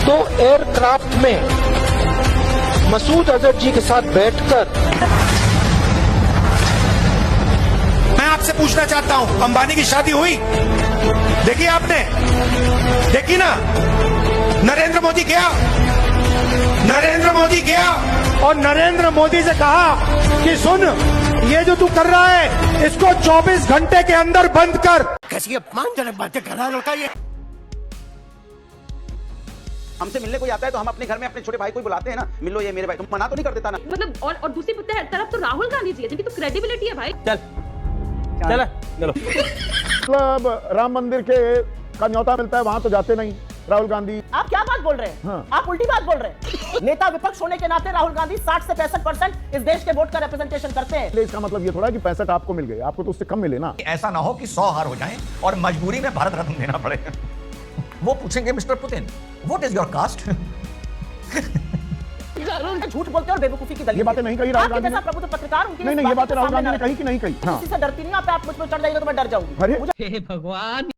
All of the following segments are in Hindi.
तो एयरक्राफ्ट में मसूद अजहर जी के साथ बैठकर मैं आपसे पूछना चाहता हूं, अंबानी की शादी हुई? देखी आपने? देखी ना? नरेंद्र मोदी गया और नरेंद्र मोदी से कहा कि सुन, ये जो तू कर रहा है इसको 24 घंटे के अंदर बंद कर। कैसी अपमानजनक बातें कर रहा है लड़का ये। हमसे मिलने कोई आता है तो हम अपने घर में अपने छोटे भाई को बुलाते हैं ना, मिलो ये मेरे भाई, तुम मना तो नहीं कर देता ना? मतलब और दूसरी तरफ तो राहुल गांधी जी है जिनकी तो क्रेडिबिलिटी है भाई। चलो मतलब राम मंदिर के का न्योता मिलता है वहां तो जाते नहीं राहुल गांधी। आप क्या बात बोल रहे हैं? हाँ। आप उल्टी बात बोल रहे हैं। नेता विपक्ष होने के नाते राहुल गांधी 60 से 65% इस देश के वोट का रिप्रेजेंटेशन करते हैं। इसका मतलब ये थोड़ा कि 65 आपको मिल गए, आपको तो उससे कम मिले ना। ऐसा ना हो कि 100 हार हो जाएं और मजबूरी में भारत रत्न देना पड़े। वो पूछेंगे mister Putin, what is your cast? झूठ बोलते और बेवकूफी की दलील। ये बातें नहीं कही राहुल गांधी ने। प्रबुद्ध पत्रकार उनकी नहीं, ये बातें राहुल गांधी ने कही कि नहीं कही? किसी से डरती नहीं। आप मुझ पर चढ़ जाएगा तो मैं डर जाऊंगी। अरे भगवान।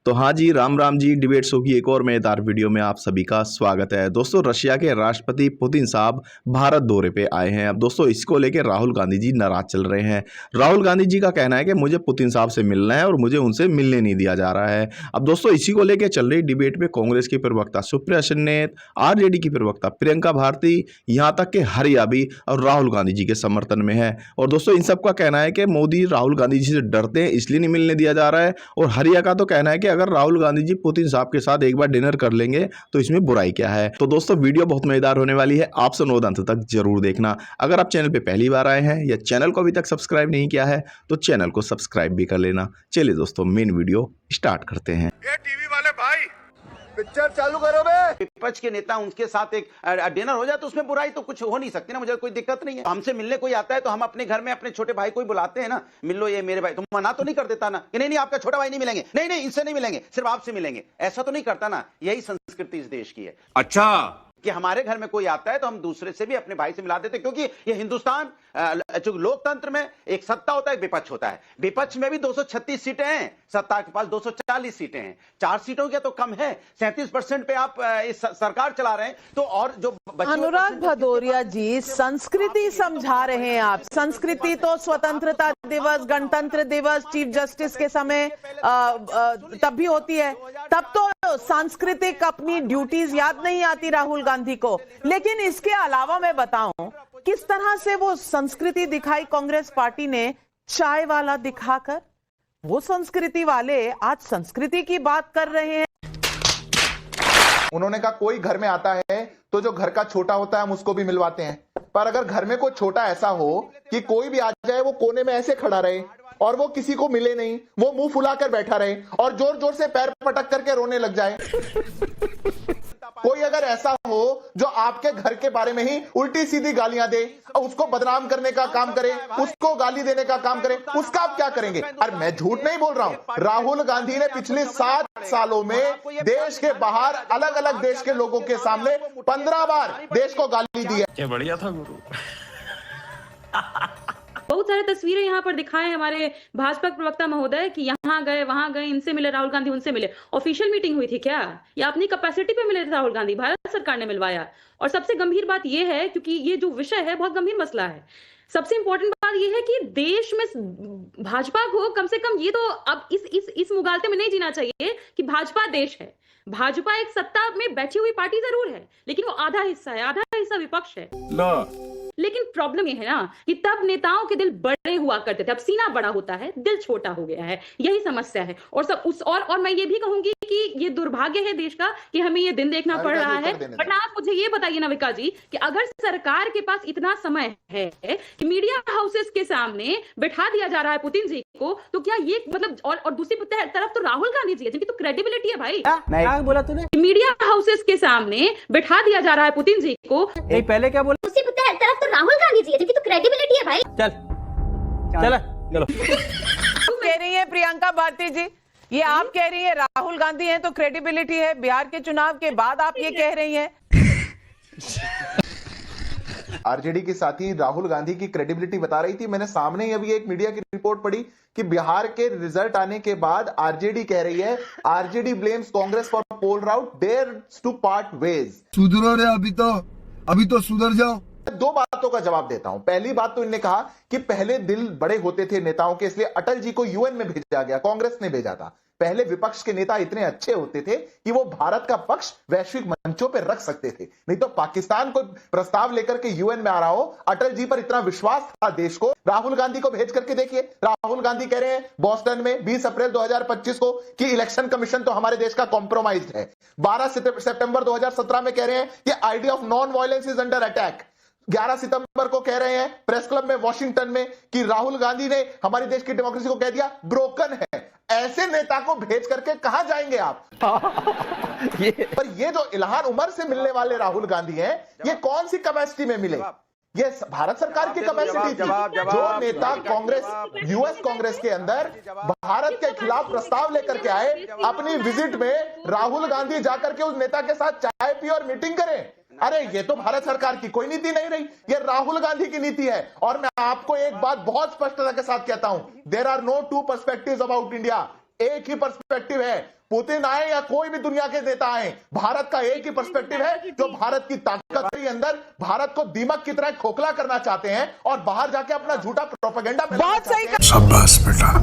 तो हाँ जी, राम जी, डिबेट शो की एक और मजेदार वीडियो में आप सभी का स्वागत है। दोस्तों, रशिया के राष्ट्रपति पुतिन साहब भारत दौरे पे आए हैं। अब दोस्तों, इसको लेके राहुल गांधी जी नाराज चल रहे हैं। राहुल गांधी जी का कहना है कि मुझे पुतिन साहब से मिलना है और मुझे उनसे मिलने नहीं दिया जा रहा है। अब दोस्तों, इसी को लेकर चल रही डिबेट में कांग्रेस की प्रवक्ता सुप्रिया सेनेत, आरजेडी की प्रवक्ता प्रियंका भारती, यहाँ तक कि हरिया भी और राहुल गांधी जी के समर्थन में है। और दोस्तों, इन सबका कहना है कि मोदी राहुल गांधी जी से डरते हैं इसलिए नहीं मिलने दिया जा रहा है। और हरिया का तो कहना है कि अगर राहुल गांधी जी पुतिन साहब के साथ एक बार डिनर कर लेंगे तो इसमें बुराई क्या है। तो दोस्तों, वीडियो बहुत मजेदार होने वाली है, आप सुनो अंत तक जरूर देखना। अगर आप चैनल पे पहली बार आए हैं या चैनल को अभी तक सब्सक्राइब नहीं किया है तो चैनल को सब्सक्राइब भी कर लेना। चलिए दोस्तों, मेन वीडियो स्टार्ट करते हैं। टीवी वाले भाई, पिक्चर चालू करो बे। विपक्ष के नेता उनके साथ एक डिनर हो जाए तो उसमें बुराई तो कुछ हो नहीं सकती ना, मुझे कोई दिक्कत नहीं है। हमसे मिलने कोई आता है तो हम अपने घर में अपने छोटे भाई को बुलाते हैं ना, मिलो ये मेरे भाई, तुम मना तो नहीं कर देता ना कि नहीं आपका छोटा भाई नहीं मिलेंगे, नहीं इनसे नहीं मिलेंगे, सिर्फ आपसे मिलेंगे, ऐसा तो नहीं करता ना। यही संस्कृति इस देश की है। अच्छा, कि हमारे घर में कोई आता है तो हम दूसरे से भी अपने भाई से मिला देते, क्योंकि ये हिंदुस्तान जो लोकतंत्र में एक सत्ता होता है, एक विपक्ष होता है। विपक्ष में भी 236 सीटें हैं, सत्ता के पास 240 सीटें हैं। 4 सीटों के तो कम है, 37% पे आप इस सरकार चला रहे हैं। तो और जो अनुराग भदौरिया जी, संस्कृति समझा रहे हैं आप। संस्कृति तो स्वतंत्रता दिवस, गणतंत्र दिवस, चीफ जस्टिस के समय तब भी होती है, तब तो सांस्कृतिक अपनी ड्यूटीज याद नहीं आती राहुल गांधी को। लेकिन इसके अलावा मैं बताऊं किस तरह से वो संस्कृति दिखाई कांग्रेस पार्टी ने चाय वाला दिखाकर। वो संस्कृति वाले आज संस्कृति की बात कर रहे हैं। उन्होंने कहा कोई घर में आता है तो जो घर का छोटा होता है हम उसको भी मिलवाते हैं, पर अगर घर में कोई छोटा ऐसा हो कि कोई भी आ जाए वो कोने में ऐसे खड़ा रहे और वो किसी को मिले नहीं, वो मुंह फुलाकर बैठा रहे और जोर जोर से पैर पटक करके रोने लग जाए। कोई अगर ऐसा हो जो आपके घर के बारे में ही उल्टी सीधी गालियां दे, उसको बदनाम करने का काम करे, उसको गाली देने का काम करे, उसका आप क्या करेंगे? और मैं झूठ नहीं बोल रहा हूं, राहुल गांधी ने पिछले 7 सालों में देश के बाहर अलग अलग देश के लोगों के सामने 15 बार देश को गाली दी है। क्या बढ़िया था गुरु। बहुत सारे तस्वीरें यहाँ पर दिखाए हमारे भाजपा प्रवक्ता महोदय कि यहाँ गए वहां गए, इनसे मिले राहुल गांधी, उनसे मिले। ऑफिशियल मीटिंग हुई थी क्या, या अपनी कैपेसिटी पे मिले थे राहुल गांधी? भारत सरकार ने मिलवाया। और सबसे गंभीर बात यह है, क्योंकि ये जो विषय है बहुत गंभीर मसला है, सबसे इंपॉर्टेंट बात यह है कि देश में भाजपा को कम से कम ये तो अब इस मुगालते में नहीं जीना चाहिए कि भाजपा देश है। भाजपा एक सत्ता में बैठी हुई पार्टी जरूर है, लेकिन वो आधा हिस्सा है, आधा हिस्सा विपक्ष है। लेकिन प्रॉब्लम ये है ना कि तब नेताओं के दिल बड़े हुआ करते थे, अब सीना बड़ा होता है, दिल छोटा हो गया है। यही समस्या है। और मैं ये भी कहूंगी कि ये दुर्भाग्य है देश का कि हमें ये दिन देखना पड़ रहा है। बट आप मुझे ये बताइए ना विकास जी, कि अगर सरकार के पास इतना समय है कि मीडिया हाउसेस के सामने बैठा दिया जा रहा है पुतिन जी को, तो क्या ये मतलब और दूसरी तरफ तो राहुल गांधी जी है जिनकी तो क्रेडिबिलिटी है भाई। क्या बोला तूने? मीडिया हाउसेस के सामने बैठा दिया जा रहा है पुतिन जी को। पहले क्या बोला? दूसरी तरफ तो राहुल गांधी जी है जिनकी तो क्रेडिबिलिटी है भाई। चलो तुम कह रही है प्रियंका भारती जी, ये आप कह रही है राहुल गांधी हैं तो क्रेडिबिलिटी है। बिहार के चुनाव के बाद आप ये कह रही हैं। आरजेडी के साथी राहुल गांधी की क्रेडिबिलिटी बता रही थी। मैंने सामने ही अभी एक मीडिया की रिपोर्ट पढ़ी कि बिहार के रिजल्ट आने के बाद आरजेडी कह रही है, RJD blames Congress for poll rout, dares to part ways. सुधरो रे, अभी तो सुधर जाओ। दो बातों का जवाब देता हूं। पहली बात तो इन्होंने कहा कि पहले दिल बड़े होते थे नेताओं के, इसलिए अटल जी को यूएन में भेजा गया, कांग्रेस ने भेजा था। पहले विपक्ष के नेता इतने अच्छे होते थे कि वो भारत का पक्ष वैश्विक मंचों पर रख सकते थे, नहीं तो पाकिस्तान को प्रस्ताव लेकर के यूएन में आ रहा हो। अटल जी पर इतना विश्वास था देश को। राहुल गांधी को भेज करके देखिए, राहुल गांधी कह रहे हैं बॉस्टन में 20 अप्रैल 2025 को कि इलेक्शन कमीशन तो हमारे देश का कॉम्प्रोमाइज्ड है। 12 सितंबर 2017 में कह रहे हैं कि idea of non violence is under attack. 11 सितंबर को कह रहे हैं प्रेस क्लब में वॉशिंगटन में कि राहुल गांधी ने हमारे देश की डेमोक्रेसी को कह दिया ब्रोकन है। ऐसे नेता को भेज करके कहां जाएंगे आप? पर ये जो इल्हान उमर से मिलने वाले राहुल गांधी हैं, ये कौन सी कैपेसिटी में मिले? ये भारत सरकार की कैपेसिटी थी। जो नेता कांग्रेस, यूएस कांग्रेस के अंदर भारत के खिलाफ प्रस्ताव लेकर के आए, अपनी विजिट में राहुल गांधी जाकर के उस नेता के साथ चाय पिए और मीटिंग करें। अरे ये तो भारत सरकार की कोई नीति नहीं रही, ये राहुल गांधी की नीति है। और मैं आपको एक बात बहुत स्पष्टता के साथ कहता हूं, there are no two perspectives about India. एक ही पर्सपेक्टिव है, पुतिन आए या कोई भी दुनिया के नेता आए, भारत का एक ही पर्सपेक्टिव है, जो भारत की ताकत के अंदर भारत को दीमक की तरह खोखला करना चाहते हैं और बाहर जाके अपना झूठा प्रोपेगेंडा फैलाना चाहते हैं। शाबाश बेटा,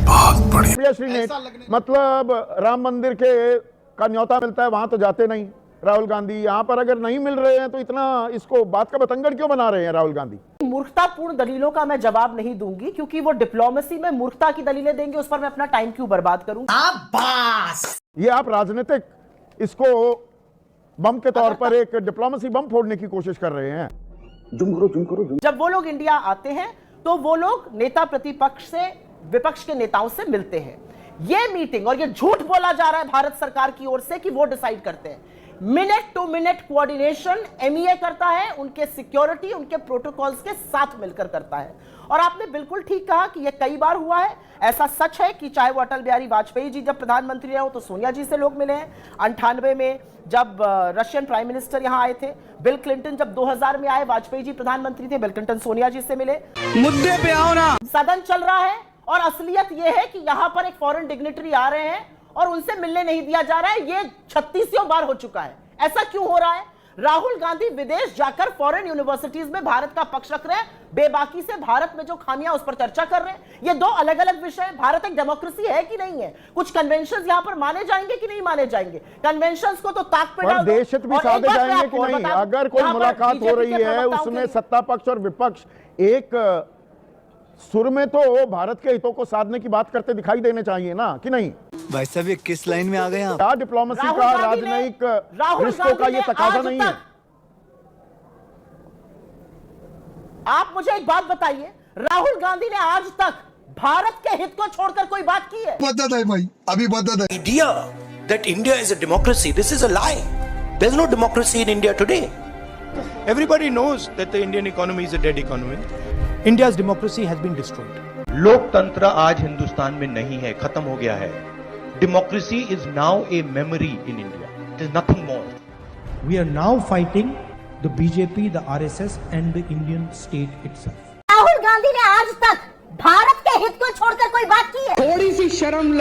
बहुत बढ़िया। श्री मतलब राम मंदिर के का न्योता मिलता है, वहां तो जाते नहीं राहुल गांधी। यहाँ पर अगर नहीं मिल रहे हैं तो इतना इसको बात का बतंगड़ क्यों बना रहे हैं राहुल गांधी? मूर्खतापूर्ण दलीलों का मैं जवाब नहीं दूंगी, क्योंकि वो डिप्लोमेसी में मूर्खता की दलीलें देंगे, उस पर मैं अपना टाइम क्यों बर्बाद करूं। ये आप राजनीतिक इसको बम के तौर पर एक डिप्लोमेसी बम फोड़ने की कोशिश कर रहे हैं। जब वो लोग इंडिया आते हैं तो वो लोग नेता प्रतिपक्ष से, विपक्ष के नेताओं से मिलते हैं। ये मीटिंग और ये झूठ बोला जा रहा है भारत सरकार की ओर से कि वो डिसाइड करते हैं। Minute to minute coordination MEA करता है, उनके सिक्योरिटी, उनके प्रोटोकॉल्स के साथ मिलकर करता है। और आपने बिल्कुल ठीक कहा कि यह कई बार हुआ है। ऐसा सच है कि चाहे वो अटल बिहारी वाजपेयी जी जब प्रधानमंत्री रहे हो तो सोनिया जी से लोग मिले हैं। 98 में जब रशियन प्राइम मिनिस्टर यहां आए थे, बिल क्लिंटन जब 2000 में आए, वाजपेयी जी प्रधानमंत्री थे, बिल क्लिंटन सोनिया जी से मिले। मुद्दे पे आओ ना। सदन चल रहा है और असलियत यह है कि यहां पर एक फॉरेन डिग्निटरी आ रहे हैं और उनसे मिलने नहीं दिया जा रहा है। ये 36वां बार हो चुका है। ऐसा क्यों हो रहा है? राहुल गांधी विदेश जाकर फॉरेन यूनिवर्सिटीज में भारत का पक्ष रख रहे हैं, बेबाकी से भारत में जो खामियां उस पर चर्चा कर रहे हैं। ये दो अलग अलग विषय। भारत एक डेमोक्रेसी है कि नहीं है? कुछ कन्वेंशंस यहां पर माने जाएंगे कि नहीं माने जाएंगे? कन्वेंशंस को तो ताक पे डाल दो। देश हित भी साधे जाएंगे कि नहीं? अगर कोई मुलाकात हो रही है उसमें सत्ता पक्ष और विपक्ष एक सुर में तो भारत के हितों को साधने की बात करते दिखाई देने चाहिए ना, कि नहीं? भाई साहब ये किस लाइन में आ गए आप? क्या डिप्लोमेसी का, राजनयिक रिश्तों का ये तकाजा नहीं है? आप मुझे एक बात बताइए, राहुल गांधी ने आज तक भारत के हित को छोड़कर कोई बात की है? बता दे भाई, अभी बता दे। Idea that India is a democracy, this is a lie. There's no democracy in India today. Everybody knows that the Indian economy is a dead economy. India's democracy has been destroyed. लोकतंत्र आज हिंदुस्तान में नहीं है, खत्म हो गया है। Democracy is now a memory in India, it is nothing more. We are now fighting the BJP, the RSS and the Indian state itself. Rahul Gandhi ने आज तक भारत के हित को छोड़कर कोई बात की है? थोड़ी सी शर्म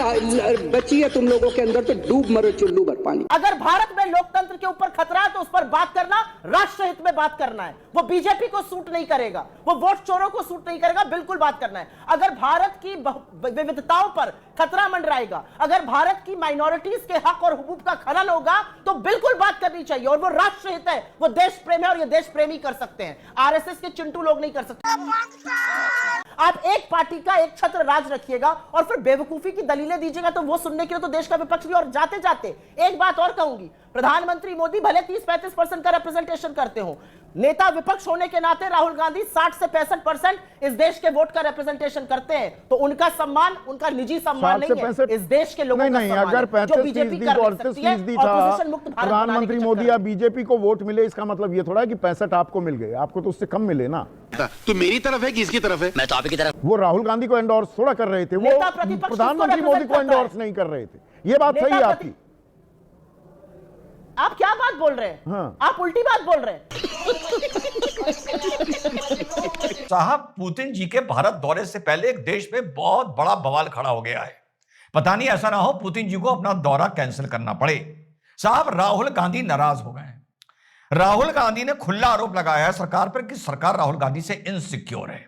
बची है तुम लोगों के अंदर तो डूब मरो चुल्लू भर पानी। अगर भारत में लोकतंत्र के ऊपर खतरा है तो उस पर बात करना राष्ट्र हित में बात करना है। वो बीजेपी को सूट नहीं करेगा, वो वोट चोरों को सूट नहीं करेगा, बिल्कुल बात करना है। अगर भारत की विविधताओं पर खतरा मंडराएगा, अगर भारत की माइनॉरिटीज के हक और हुकूक का खनन होगा तो बिल्कुल बात करनी चाहिए। और वो राष्ट्र हित है, वो देश प्रेम है और ये देश प्रेमी कर सकते हैं, आरएसएस के चिंटू लोग नहीं कर सकते। आप एक पार्टी का एक छत्र राज रखिएगा और फिर बेवकूफी की दलीलें दीजिएगा तो वो सुनने के लिए तो देश का विपक्ष भी। और जाते जाते एक बात और कहूंगी, प्रधानमंत्री मोदी भले 30-35% का रिप्रेजेंटेशन करते हो, नेता विपक्ष होने के नाते राहुल गांधी 60 से 65% इस देश के वोट का रिप्रेजेंटेशन करते हैं। तो उनका सम्मान, उनका निजी सम्मान नहीं है, इस देश के लोगों का सम्मान। अगर 35% था प्रधानमंत्री मोदी या बीजेपी को वोट मिले, इसका मतलब ये थोड़ा है कि 65 आपको मिल गए, आपको तो उससे कम मिले ना। तो मेरी तरफ है कि इसकी तरफ है? मैं तो आपकी तरफ। वो राहुल गांधी को एंडोर्स थोड़ा कर रहे थे, वो प्रधानमंत्री मोदी को एंडोर्स नहीं कर रहे थे। ये बात सही है आपकी। आप क्या बात बात बोल रहे हैं। हाँ। आप उल्टी बात बोल रहे हैं। साहब, पुतिन जी के भारत दौरे से पहले एक देश में बहुत बड़ा बवाल खड़ा हो गया है। पता नहीं ऐसा ना हो पुतिन जी को अपना दौरा कैंसिल करना पड़े। साहब, राहुल गांधी नाराज हो गए हैं। राहुल गांधी ने खुला आरोप लगाया है सरकार पर कि सरकार राहुल गांधी से इनसिक्योर है,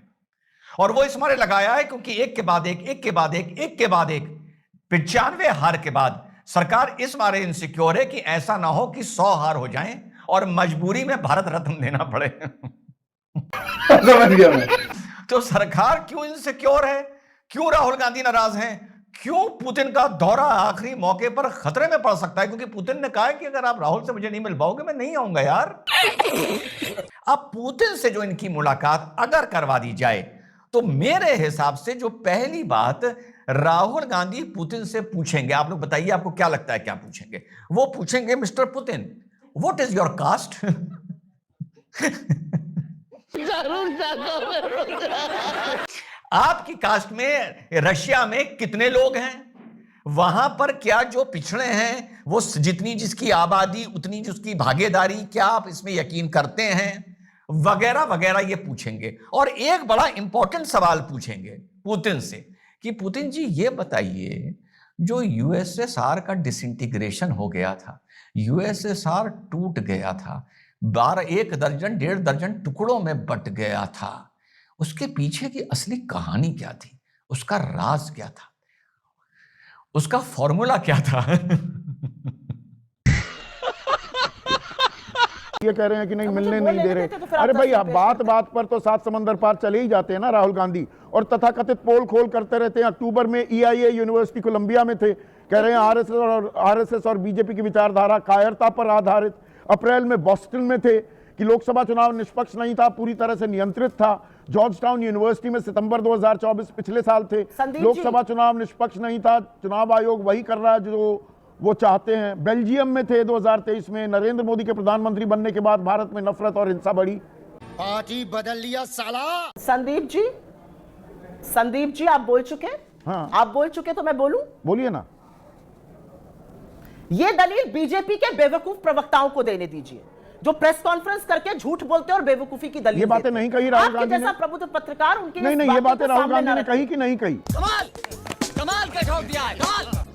और वो इस मारे लगाया है क्योंकि एक के बाद एक 95 हार के बाद सरकार इस मारे इनसिक्योर है कि ऐसा ना हो कि 100 हार हो जाएं और मजबूरी में भारत रत्न देना पड़े। समझ गया मैं। तो सरकार क्यों इनसिक्योर है, क्यों राहुल गांधी नाराज हैं, क्यों पुतिन का दौरा आखिरी मौके पर खतरे में पड़ सकता है, क्योंकि पुतिन ने कहा है कि अगर आप राहुल से मुझे नहीं मिल पाओगे मैं नहीं आऊंगा यार। अब पुतिन से जो इनकी मुलाकात अगर करवा दी जाए तो मेरे हिसाब से जो पहली बात राहुल गांधी पुतिन से पूछेंगे, आप लोग बताइए आपको क्या लगता है क्या पूछेंगे? वो पूछेंगे, mister Putin, what is your cast? आपकी कास्ट में रशिया में कितने लोग हैं? वहां पर क्या जो पिछड़े हैं वो जितनी जिसकी आबादी उतनी जिसकी भागीदारी, क्या आप इसमें यकीन करते हैं, वगैरह वगैरह ये पूछेंगे। और एक बड़ा इंपॉर्टेंट सवाल पूछेंगे पुतिन से कि पुतिन जी ये बताइए, जो यूएसएसआर का डिसइंटीग्रेशन हो गया था, यूएसएसआर टूट गया था, 1 दर्जन 1.5 दर्जन टुकड़ों में बट गया था, उसके पीछे की असली कहानी क्या थी, उसका राज क्या था, उसका फॉर्मूला क्या था? ये कह रहे हैं कि नहीं मिलने नहीं दे रहे। अरे भाई, बात बात पर तो 7 समंदर पार चले ही जाते हैं ना राहुल गांधी, और तथाकथित पोल खोल करते रहते हैं। अक्टूबर में EIA यूनिवर्सिटी कोलंबिया में थे, कह रहे हैं आरएसएस और बीजेपी की विचारधारा कायरता पर आधारित। अप्रैल में बॉस्टन में थे कि लोकसभा चुनाव निष्पक्ष नहीं था, पूरी तरह से नियंत्रित था। जॉर्ज टाउन यूनिवर्सिटी में सितंबर 2024 पिछले साल थे, लोकसभा चुनाव निष्पक्ष नहीं था, चुनाव आयोग वही कर रहा है जो वो चाहते हैं। बेल्जियम में थे 2023 में। नरेंद्र मोदी के प्रधानमंत्री बनने के बाद भारत में नफरत और हिंसा बढ़ी। पार्टी बदल लिया साला। संदीप जी आप बोल चुके? हाँ। आप बोल चुके तो मैं बोलूं? बोलिए ना। ये दलील बीजेपी के बेवकूफ प्रवक्ताओं को देने दीजिए, जो प्रेस कॉन्फ्रेंस करके झूठ बोलते और बेवकूफी की दलील। ये बातें नहीं कही राहुल गांधी ने। जैसा प्रबुद्ध पत्रकार उनकी नहीं, ये बातें राहुल गांधी ने कही कि नहीं कही? कमाल का ठोक दिया है।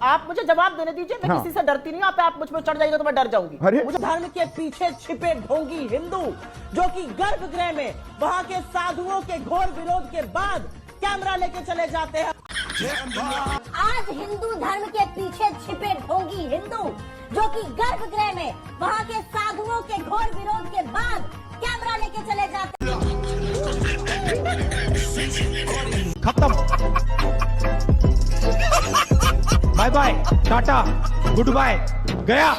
आप मुझे जवाब देने दीजिए, मैं किसी से डरती नहीं हूं। आप मुझ पर चढ़ जाएगा तो मैं डर जाऊंगी। मुझे धर्म के पीछे छिपे ढोंगी हिंदू, जो कि गर्भगृह में वहां के साधुओं के घोर विरोध के बाद कैमरा लेके चले जाते हैं। आज हिंदू धर्म के पीछे छिपे ढोंगी हिंदू, जो कि गर्भगृह में वहां के साधुओं के घोर विरोध के बाद कैमरा लेके चले जाते हैं। खत्म। Bye bye, tata, goodbye, गया।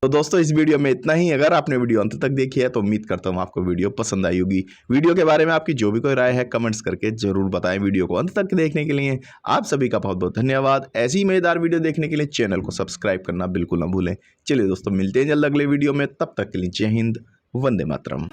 तो दोस्तों, इस वीडियो में इतना ही। अगर आपने वीडियो अंत तक देखी है तो उम्मीद करता हूँ आपको वीडियो पसंद आई होगी। वीडियो के बारे में आपकी जो भी कोई राय है कमेंट्स करके जरूर बताएं। वीडियो को अंत तक देखने के लिए आप सभी का बहुत बहुत धन्यवाद। ऐसी ही मजेदार वीडियो देखने के लिए चैनल को सब्सक्राइब करना बिल्कुल ना भूलें। चलिए दोस्तों, मिलते हैं जल्द अगले वीडियो में। तब तक के लिए जय हिंद, वंदे मातरम।